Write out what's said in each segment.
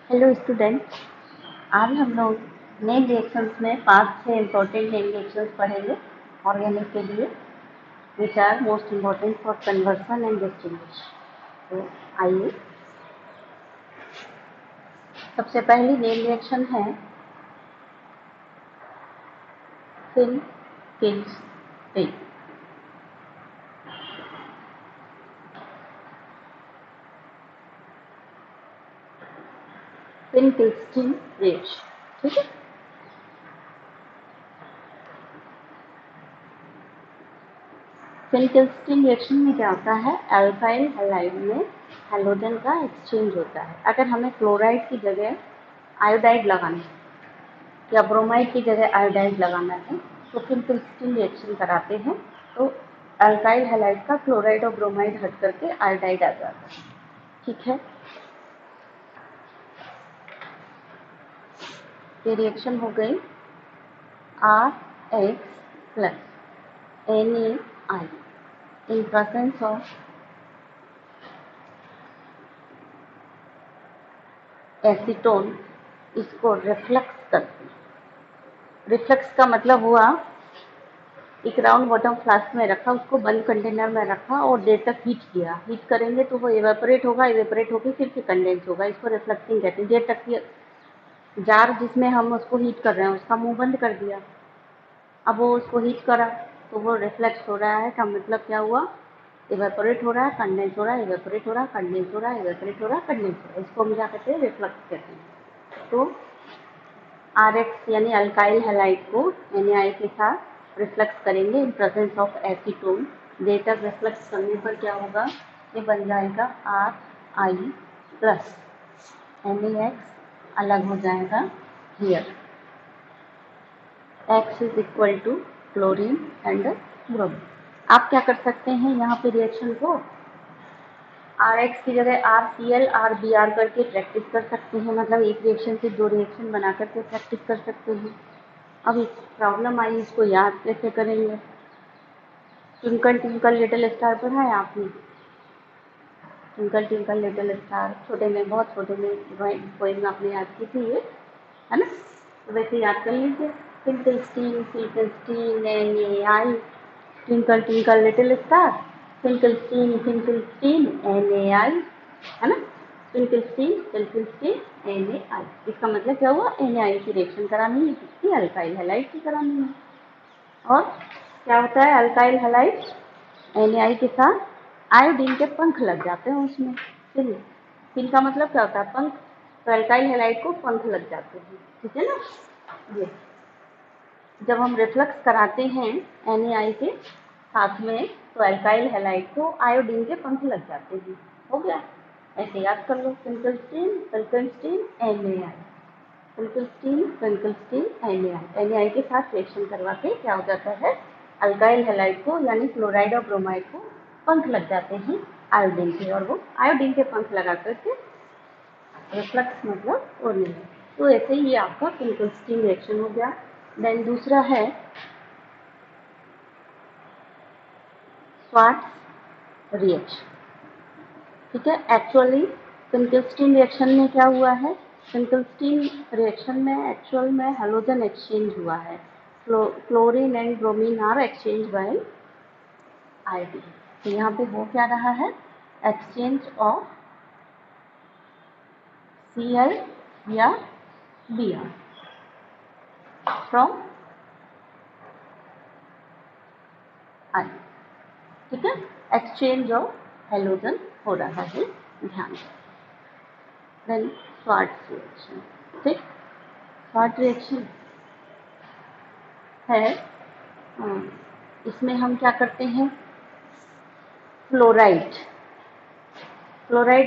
Hello student, आज हम लोग नेम रिएक्शंस में 5-6 इम्पोर्टेंट नेम रिएक्शंस पढ़ेंगे ऑर्गेनिक के लिए, which are most important for conversion and distinguish. तो आइए, सबसे पहली नेम रिएक्शन है Finkelstein. Finkelstein reaction, ठीक है। फिन-किल्स्टीन रिएक्शन में क्या होता है, अल्काइल हैलाइड में हैलोजन का एक्सचेंज होता है। अगर हमें क्लोराइड की जगह आयोडाइड लगाना है या ब्रोमाइड की जगह आयोडाइड लगाना है तो फिन-किल्स्टीन रिएक्शन कराते हैं तो अल्काइल हैलाइड का क्लोराइड और ब्रोमाइड हट करके आयोडाइड आ जाता है, ठीक है। ये रिएक्शन हो गई RX plus NaI in presence of acetone. इसको रिफ्लक्स करते हैं। रिफ्लक्स का मतलब हुआ एक राउंड बॉटम फ्लास्क में रखा, उसको बंद कंटेनर में रखा और देर तक हीट किया। हीट करेंगे तो वो इवेपोरेट होगा, इवेपोरेट होकर फिर कंडेंस होगा। इसको रिफ्लेक्टिंग कहते हैं। देर तक की जार जिसमें हम उसको हीट कर रहे हैं उसका मुंह बंद कर दिया, अब वो उसको हीट करा तो वो रिफ्लेक्स हो रहा है। का मतलब क्या हुआ, इवेपोरेट हो रहा है, कंडेंस हो रहा है, इवेपोरेट हो रहा है, कंडेंस हो रहा है, इवेपोरेट हो रहा है, कंडेंस हो रहा है। इसको हम क्या कहते हैं, रिफ्लक्स कहते हैं। तो RX यानी अल्काइल हैलाइड को NaI के साथ रिफ्लेक्स करेंगे इन प्रेजेंस ऑफ एसीटोन। देर तक रिफ्लेक्स करने पर क्या होगा, ये बन जाएगा RI प्लस NaX अलग हो जाएगा here. X is equal to chlorine and bromine. आप क्या कर सकते हैं यहाँ पे रिएक्शन को RX की जगह RCl RBr करके प्रैक्टिस कर सकते हैं। मतलब एक रिएक्शन से 2 रिएक्शन बना करके प्रैक्टिस कर सकते हैं। अब एक प्रॉब्लम आई, इसको याद कैसे करेंगे। ट्विंकल ट्विंकल लिटिल स्टार पढ़ा है आपने? ट्विंकल ट्विंकल लिटिल स्टार छोटे में, बहुत छोटे में ड्राइंग पोएम आपने याद की थी ये, है ना। तो वैसे याद कर लीजिए, Finkelstein Finkelstein NaI, twinkle twinkle little star, Finkelstein Finkelstein NaI, है ना। फिन-किल्स्टीन फिन-किल्स्टीन NaI, इसका मतलब क्या हुआ, NaI की रिएक्शन करानी है, किसकी, अल्काइल हैलाइड की करानी है। और क्या होता है, अल्काइल हैलाइड NaI के साथ आयोडीन के पंख लग जाते हैं उसमें। चलिए, फिन का मतलब क्या होता है, पंख। तो अल्काइल हैलाइड को पंख लग जाते हैं, ठीक है ना। ये जब हम रिफ्लक्स कराते हैं NaI के साथ में तो अल्काइल हैलाइड को आयोडीन के पंख लग जाते हैं। हो गया, ऐसे याद कर लो, फिन-किल्स्टीन फिन-किल्स्टीन NaI, फिन-किल्स्टीन फिन-किल्स्टीन NaI के साथ रिएक्शन करवा के क्या हो जाता है, अल्काइल हैलाइड को यानी क्लोराइड और ब्रोमाइड को पंख लग जाते हैं आयोडीन के, और वो आयोडीन के पंख लगा करके रिफ्लक्स मतलब उड़ने में। तो ऐसे ही ये आपका फिन-किल्स्टीन रिएक्शन हो गया। देन दूसरा है स्वार्ट्ज रिएक्शन, ठीक है। एक्चुअली फिन-किल्स्टीन रिएक्शन में क्या हुआ है, फिन-किल्स्टीन रिएक्शन में एक्चुअल में हैलोजन एक्सचेंज हुआ है। Chlorine and bromine are exchange by iodine. तो यहाँ पे हो क्या रहा है, एक्सचेंज ऑफ Cl या Br फ्रॉम I, ठीक है। एक्सचेंज ऑफ हैलोजन हो रहा है, ध्यान दें। देन स्वार्ट्ज रिएक्शन, ठीक। स्वार्ट्ज रिएक्शन है, इसमें हम क्या करते हैं, फ्लोराइड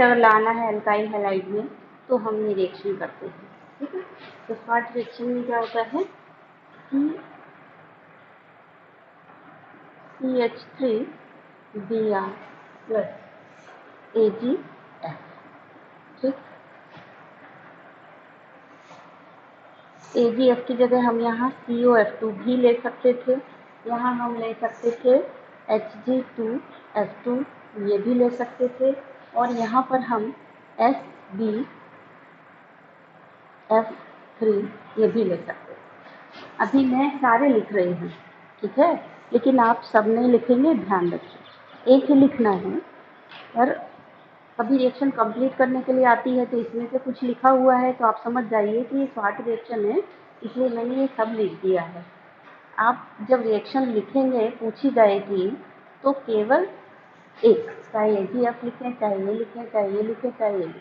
अगर लाना है अल्काइल हैलाइड में तो हम ये रिएक्शन करते हैं, ठीक है। तो स्वार्ट्ज रिएक्शन में क्या होता है, CH3Br प्लस AgF, ठीक। AgF की जगह हम यहाँ COF2 भी ले सकते थे, यहाँ हम ले सकते थे Hg2F2, ये भी ले सकते थे, और यहाँ पर हम SB F3 ये भी ले सकते हैं। अभी मैं सारे लिख रही हूँ, ठीक है, लेकिन आप सब नहीं लिखेंगे, ध्यान रखिए, एक ही लिखना है। और कभी रिएक्शन कंप्लीट करने के लिए आती है तो इसमें से कुछ लिखा हुआ है तो आप समझ जाइए कि ये शॉर्ट रिएक्शन है, इसलिए मैंने ये सब लिख दिया है। आप जब रिएक्शन लिखेंगे, पूछी जाएगी, तो केवल एक, चाहे AgF लिखें, चाहे ये लिखें, चाहे ये लिखें, चाहे ये लिखें,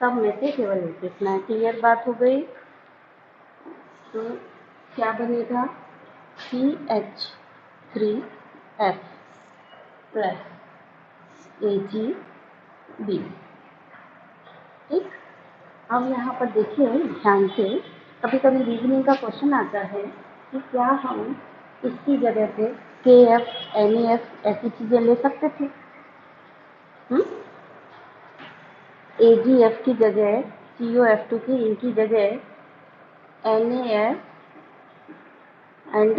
सब में से केवल एक लिखना है। क्लियर बात हो गई? तो क्या बनेगा? CH3F plus AgB। ठीक, अब यहाँ पर देखिए ध्यान से, कभी कभी रीजनिंग का क्वेश्चन आता है कि क्या हम इसकी जगह पे KF, NAF ऐसी चीज़ें ले सकते थे? AgF की जगह COF2 की, इनकी जगह NAF and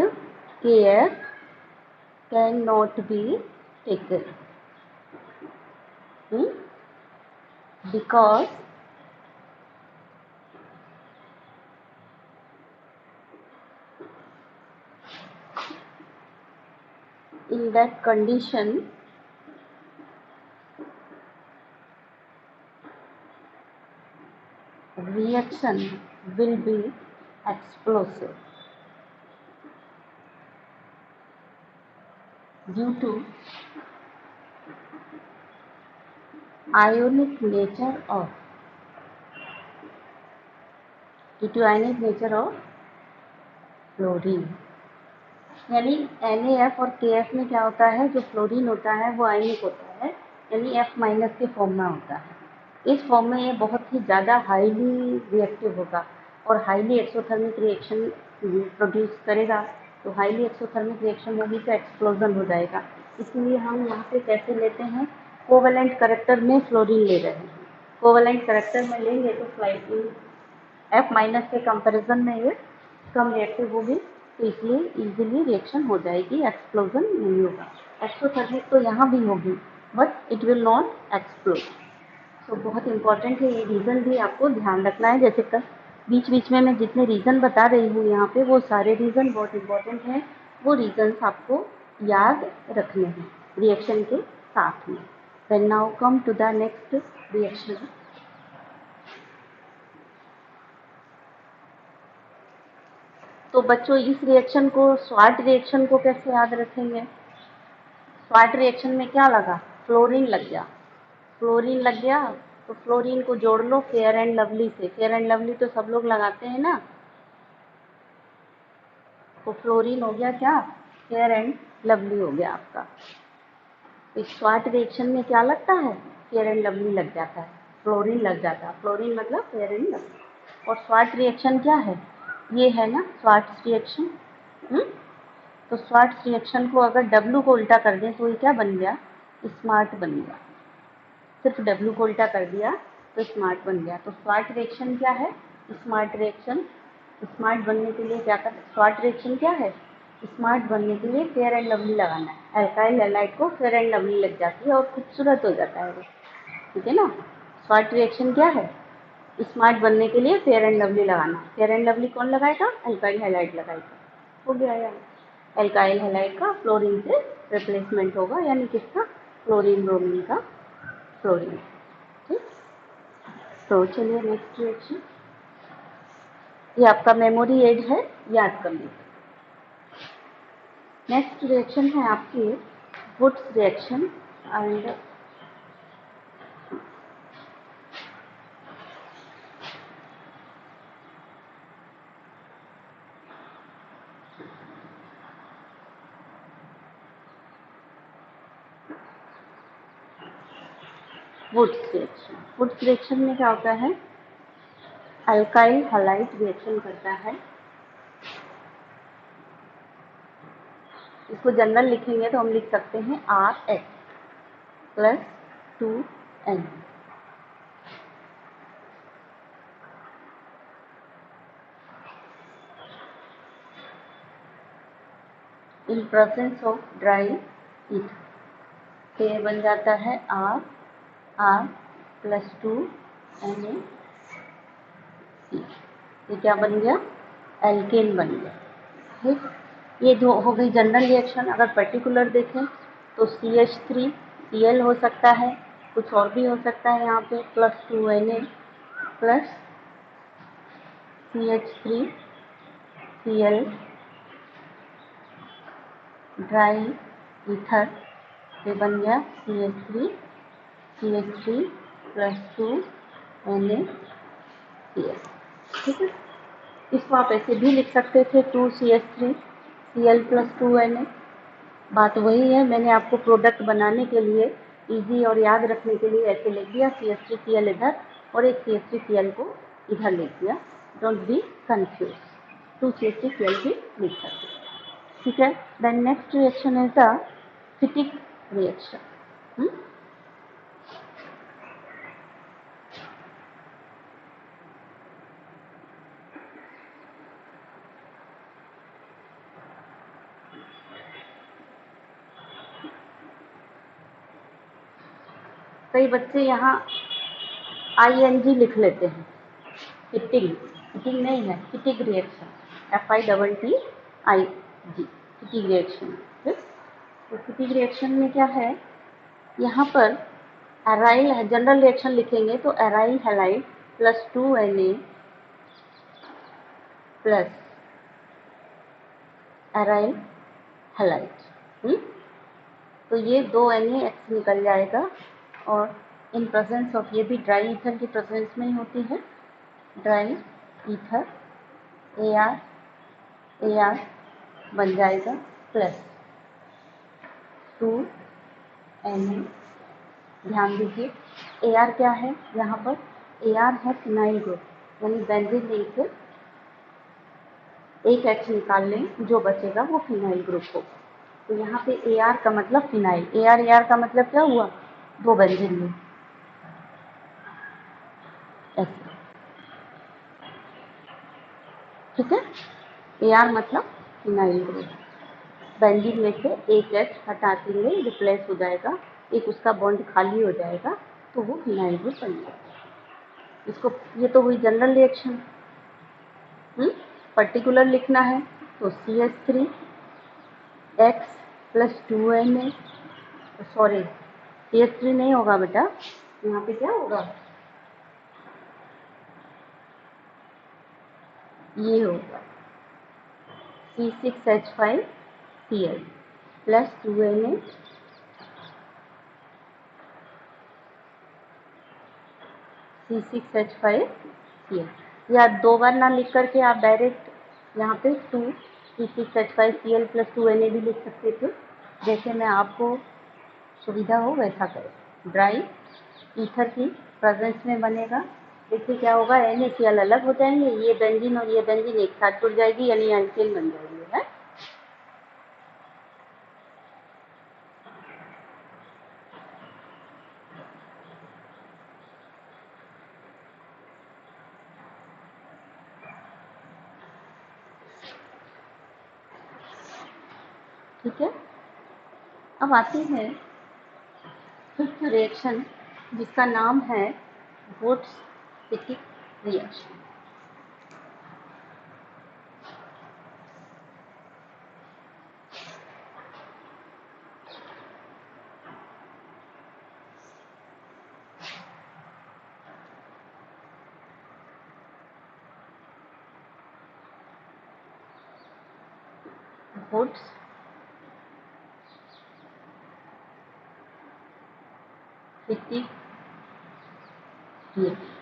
KF cannot be taken because in that condition reaction will be explosive due to ionic nature of fluorine. यानी NaF और KF में क्या होता है, जो फ्लोरीन होता है वो आयनिक होता है, यानी F माइनस के फॉर्म में होता है। इस फॉर्म में ये बहुत ही ज़्यादा हाईली रिएक्टिव होगा और हाईली एक्सोथर्मिक रिएक्शन प्रोड्यूस करेगा। तो हाईली एक्सोथर्मिक रिएक्शन होगी तो एक्सप्लोजन हो जाएगा। इसलिए हम यहाँ पे कैसे लेते हैं, कोवेलेंट करैक्टर में फ्लोरीन ले रहे हैं। कोवेलेंट करैक्टर में लेंगे तो स्लाइटली F माइनस के कंपैरिजन में ये कम रिएक्टिव होगी, तो इसलिए इजीली रिएक्शन हो जाएगी, एक्सप्लोजन नहीं होगा। एक्सोथर्मिक तो यहाँ भी होगी but it will not explode. तो बहुत इंपॉर्टेंट है, ये रीज़न भी आपको ध्यान रखना है। जैसे कल बीच बीच में मैं जितने रीज़न बता रही हूँ यहाँ पे, वो सारे रीज़न बहुत इंपॉर्टेंट हैं, वो रीजन्स आपको याद रखने हैं रिएक्शन के साथ में। Then now come to the next reaction. तो बच्चों इस रिएक्शन को, स्वाट रिएक्शन को कैसे याद रखेंगे? स्वाट रिएक्शन में क्या लगा? फ्लोरीन लग गया। फ्लोरीन लग गया तो फ्लोरीन को जोड़ लो फेयर एंड लवली से। फेयर एंड लवली तो सब लोग लगाते हैं ना, तो फ्लोरीन हो गया क्या? फेयर एंड लवली हो गया आपका। इस स्वाट रिएक्शन में क्या लगता है? फेयर एंड लवली लग जाता है, फ्लोरीन लग जाता है। फ्लोरीन मतलब फेयर एंड लवली। और स्वाट रिएक्शन क्या है? ये है ना स्वाट रिएक्शन। तो स्वाट रिएक्शन को अगर W को उल्टा कर दें तो ये क्या बन गया? स्मार्ट बन गया। सिर्फ W को उल्टा कर दिया तो स्मार्ट बन गया। तो स्वाट रिएक्शन क्या है? Smart reaction. स्मार्ट बनने के लिए क्या कर, स्वाट रिएक्शन क्या है? स्मार्ट बनने के लिए फेयर एंड लवली लगाना है। एल्काइल हैलाइड को फेयर एंड लवली लग जाती है और खूबसूरत हो जाता है वो, ठीक है ना। स्वाट रिएक्शन क्या है? स्मार्ट बनने के लिए फेयर एंड लवली लगाना। फेयर एंड लवली कौन लगाएगा? एल्काइल हैलाइड लगाएगा। हो गया यार, एल्काइल हैलाइड का फ्लोरीन से रिप्लेसमेंट होगा, यानी किसका? फ्लोरीन ब्रोमीन का फ्लोरीन। ठीक, तो चलिए नेक्स्ट रिएक्शन। ये आपका मेमोरी एड है, याद कर लीजिए। नेक्स्ट रिएक्शन है आपकी Wurtz reaction and Wurtz reaction. Wurtz reaction में क्या होता है? अल्काइल हैलाइड रिएक्शन करता है। इसको जनरल लिखेंगे तो हम लिख सकते हैं RX plus 2N। In presence of dry ether तो ये बन जाता है R प्लस 2NaC। ये क्या बन गया, एल्केन बन गया। ठीक, ये जो हो गई जनरल रिएक्शन। अगर पर्टिकुलर देखें तो CH3 Cl हो सकता है, कुछ और भी हो सकता है यहाँ पे, +2Na plus CH3 Cl dry ether, ये बन गया CH3 +2NaCl। ठीक है, इसको आप ऐसे भी लिख सकते थे 2CH3Cl +2Na। बात वही है, मैंने आपको प्रोडक्ट बनाने के लिए इजी और याद रखने के लिए ऐसे लिख दिया, CH3Cl इधर और एक CH3Cl को इधर लिख दिया। डोंट बी कंफ्यूज, 2CH3Cl भी लिख सकते हैं। ठीक है, then next reaction is the Fittig reaction. कई बच्चे यहाँ ING लिख लेते हैं, फिटिंग, फिटिंग नहीं है, फिटिक रिएक्शन, FITTIG, फिटिक रिएक्शन। तो फिटिक रिएक्शन में क्या है, यहाँ पर एराइल है, जनरल रिएक्शन लिखेंगे तो aryl halide +2Na plus aryl halide. तो ये 2NaX निकल जाएगा और इन प्रेजेंस ऑफ, ये भी ड्राई ईथर की प्रेजेंस में ही होती है, ड्राई ईथर AR बन जाएगा प्लस 2Na। ध्यान दीजिए AR क्या है, यहाँ पर AR है फिनाइल ग्रुप, यानी बेंजीन रिंग से एक H निकाल लें, जो बचेगा वो फिनाइल ग्रुप होगा। तो यहाँ पे AR का मतलब फिनाइल, AR का मतलब क्या हुआ, दो बेंजीन रिंग ऐसे। ठीक है, AR मतलब फिनाइल ग्रुप, बेंजीन में से एक H हटा देंगे, रिप्लेस हो जाएगा, एक उसका बॉन्ड खाली हो जाएगा, तो वो फिनाइल ग्रुप बन जाएगा। इसको, ये तो हुई जनरल रिएक्शन। पर्टिकुलर लिखना है तो CH3X +2Na, सॉरी CH3 नहीं होगा बेटा, यहाँ पे क्या होगा, ये होगा C6H5Cl +2Na C6H5Cl, या दो बार ना लिख करके आप डायरेक्ट यहाँ पे 2 C6H5Cl +2Na भी लिख सकते थे, जैसे मैं आपको सुविधा हो वैसा करें। ड्राई ईथर की प्रेजेंस में बनेगा, देखिए क्या होगा, NaCl अलग हो जाएंगे, ये बेंजीन और ये बेंजीन एक साथ जुड़ जाएगी, यानी एल्केन बन जाएगी है। ठीक है, अब आती है फिफ्थ रिएक्शन, जिसका नाम है Wurtz Fittig reaction. Wurtz Fittig reaction.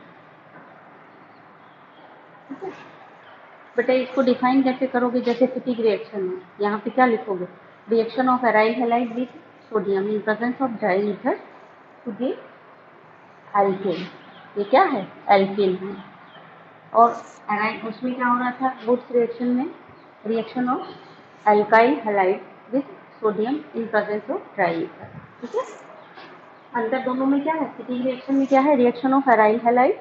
बेटा इसको डिफाइन कैसे करोगे, जैसे फिटिक रिएक्शन है, यहाँ पे क्या लिखोगे, reaction of aryl halide with sodium in presence of dry ether to give alkane. ये क्या है, एल्केन है। और एराइल, उसमें क्या हो रहा था, वुड्स रिएक्शन में reaction of alkyl halide with sodium in presence of dry ether. ठीक है, अंतर दोनों में क्या है, फिटिक रिएक्शन में क्या है, reaction of aryl halide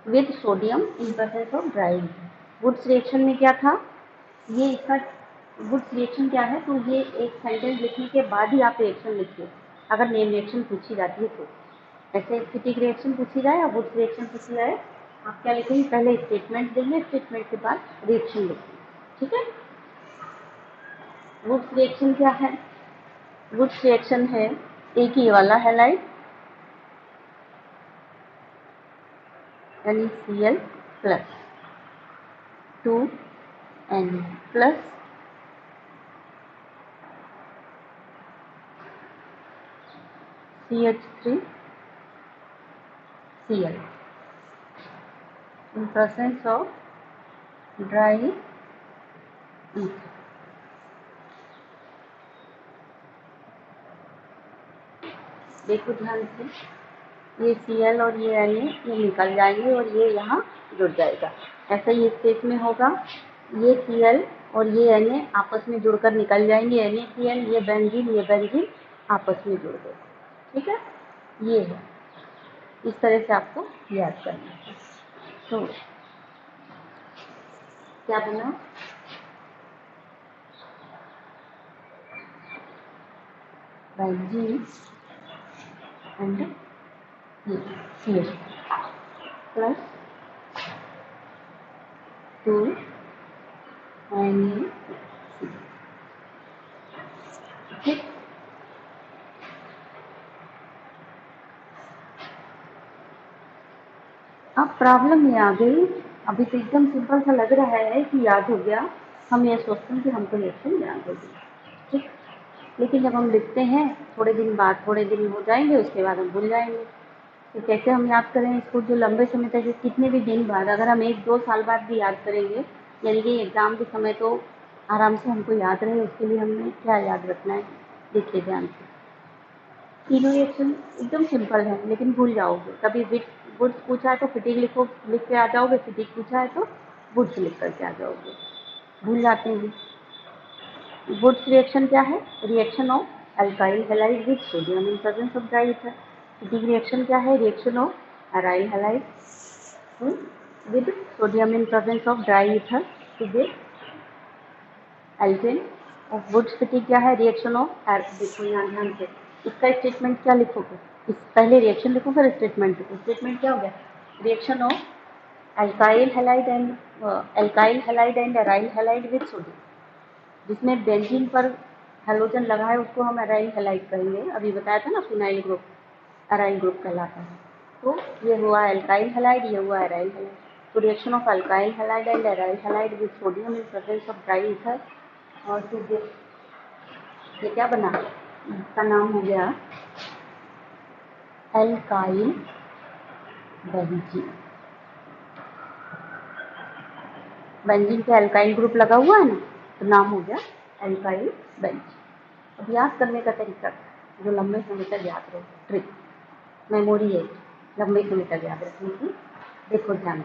with sodium in presence of dry ether. Wurtz reaction में क्या था, ये इसका वुड्स रिएक्शन क्या है, तो ये एक सेंटेंस लिखने के बाद ही आप रिएक्शन लिखिए, अगर नेम रिएक्शन पूछी जाती है तो। ऐसे फिटिक रिएक्शन पूछी जाए या वुड्स रिएक्शन पूछी जाए आप क्या लिखेंगे, पहले स्टेटमेंट देंगे, स्टेटमेंट के बाद रिएक्शन लिखेंगे, ठीक है। वुड्स रिएक्शन क्या है? वुड्स रिएक्शन है एक ही वाला halide NaCl plus 2Na plus CH3Cl in presence of dry ether। देखो ध्यान से, ये Cl और ये Na ये निकल जाएंगे और ये यहाँ जुड़ जाएगा। ऐसा ही स्टेट में होगा, ये Cl और ये Na आपस में जुड़कर निकल जाएंगे, NaCl ये बेंजीन आपस में जुड़ गए, ठीक है। ये है, इस तरह से आपको याद करना है। तो क्या बना, benzene and CH plus 2Na, ठीक। अब प्रॉब्लम ये आ गई, अभी तो एकदम सिंपल सा लग रहा है कि याद हो गया, हम ये सोचते हैं कि हमको रिएक्शन याद हो गई, ठीक। लेकिन जब हम लिखते हैं थोड़े दिन हो जाएंगे, उसके बाद हम भूल जाएंगे। तो कैसे हम याद करें इसको, जो लंबे समय तक, कितने भी दिन बाद, अगर हम 1-2 साल बाद भी याद करेंगे, यानी कि एग्ज़ाम के समय तो आराम से हमको याद रहे, उसके लिए हमें क्या याद रखना है, देखिए ध्यान से। तीनों रिएक्शन एकदम सिंपल है, लेकिन भूल जाओगे। कभी वुड्स पूछा है तो फिटिंग लिख के आ जाओगे, फिटिंग पूछा है तो वुड्स लिख करके आ जाओगे, भूल जाते हैं। वुड्स रिएक्शन क्या है? Reaction of alkyl halide with sodium in presence of dry ether. Fittig reaction क्या है? Reaction of aryl halide with sodium in presence of dry ether to get alkane of Wurtz. Fittig क्या है? Reaction of, देखो यहाँ ध्यान से, इसका statement क्या लिखोगे, इस पहले रिएक्शन लिखो फिर स्टेटमेंट लिखो। स्टेटमेंट क्या हो गया? Reaction of alkyl halide and aryl halide with sodium, जिसमें बेंजीन पर हैलोजन लगा है उसको हम अराइल हैलाइड कहेंगे, अभी बताया था ना, फिनाइल ग्रुप अराइल ग्रुप कहलाता है। तो ये हुआ अल्काइल हैलाइड, ये हुआ अराइल हैलाइड। तो reaction of alkyl halide and aryl halide with sodium in presence of dry ether, और फिर ये क्या बना, इसका नाम हो गया एल्काइल बेंजीन। बेंजीन पे अल्काइल ग्रुप लगा हुआ है ना, तो नाम हो गया एल्काइल बेंजीन। अब याद करने का तरीका जो लंबे समय तक याद रहे, ट्रिक, मेमोरी है लंबे समय तक याद रखने की। देखो ध्यान,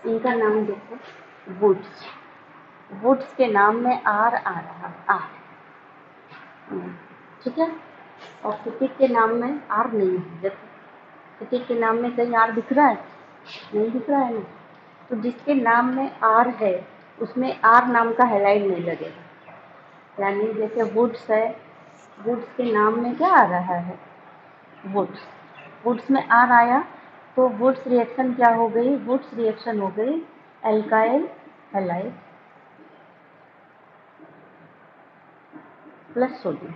इनका नाम देखो, वुड्स, वुड्स के नाम में आर आ रहा, आर, ठीक है। और फिटिक के नाम में आर नहीं है, देखो फिटिक के नाम में कहीं आर दिख रहा है? नहीं दिख रहा है ना। तो जिसके नाम में आर है उसमें आर नाम का हैलाइड नहीं लगेगा, यानी जैसे वुड्स है, वुड्स के नाम में क्या आ रहा है? वुड्स, वुड्स में आर आया तो वुड्स रिएक्शन क्या हो गई? वुड्स रिएक्शन हो गई एल्काइल हैलाइड प्लस सोडियम,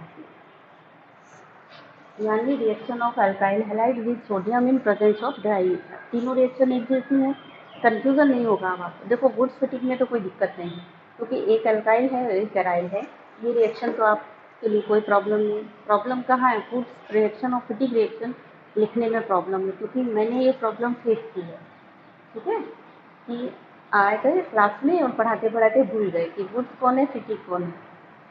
यानी reaction of alkyl halide with sodium in presence of dry ether. तीनों रिएक्शन एक जैसी हैं, कंफ्यूजन नहीं होगा अब आपको। देखो वुड्स फिटिंग में तो कोई दिक्कत नहीं है, क्योंकि एक अल्काइल है एक अराइल है, ये रिएक्शन तो आपके लिए कोई प्रॉब्लम नहीं। प्रॉब्लम कहाँ है? वुड्स रिएक्शन और फिटिंग रिएक्शन लिखने में प्रॉब्लम है, क्योंकि मैंने ये प्रॉब्लम फेस की है, ठीक है। कि आए थे क्लास में और पढ़ाते पढ़ाते भूल गए कि वुड्स कौन है, फिटिंग कौन है।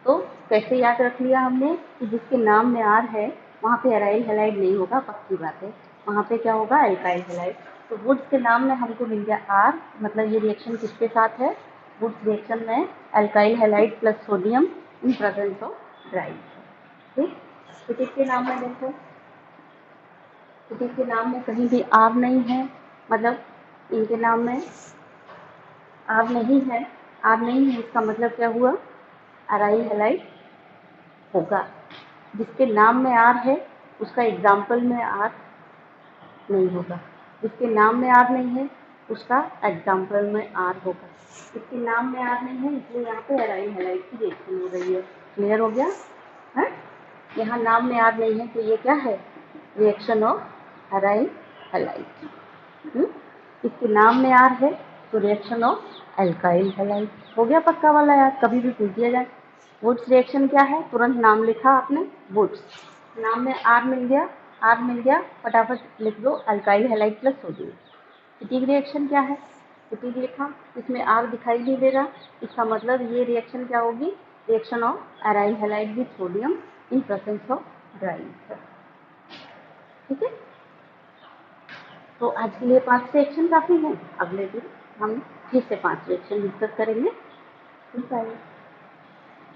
तो कैसे याद रख लिया हमने कि जिसके नाम में आर है वहाँ पे अराइल हैलाइड नहीं होगा, पक्की बात है, वहाँ पे क्या होगा? Alkyl halide. तो वुड्स के नाम में हमको मिल गया आर, मतलब ये रिएक्शन किसके साथ है? वुड्स रिएक्शन में alkyl halide plus sodium in presence of dry, ठीक। फिटिक के नाम में देखो, फिटिक के नाम में कहीं भी आर नहीं है, मतलब इनके नाम में आर नहीं है, आर नहीं है इसका मतलब क्या हुआ? अराइल हैलाइड होगा। जिसके नाम में आर है उसका एग्जाम्पल में आर नहीं होगा, जिसके नाम में आर नहीं है उसका एग्जाम्पल में आर होगा। इसके नाम में आर नहीं है, इसलिए यहाँ पे एराइल हैलाइड की रिएक्शन हो रही है। क्लियर हो गया है? यहाँ नाम में आर नहीं है तो ये क्या है? Reaction of aryl halide. इसके नाम में आर है तो रिएक्शन ऑफ एल्काइल हैलाइड। हो गया पक्का वाला यार, कभी भी पूछ दिया जाए। वुड्स रिएक्शन क्या है? तुरंत नाम लिखा आपने, वुड्स, नाम में आर मिल गया, फटाफट लिख दो alkyl halide plus sodium. फिटिक reaction क्या है? फिटिक लिखा, इसमें आर दिखाई नहीं दे रहा, इसका मतलब ये रिएक्शन क्या होगी? Reaction of aryl halide with sodium in presence of dry ether. ठीक है, तो आज के लिए 5 रिएक्शन काफी है। अगले दिन हम फिर से 5 रिएक्शन डिस्कस करेंगे। ठीक है।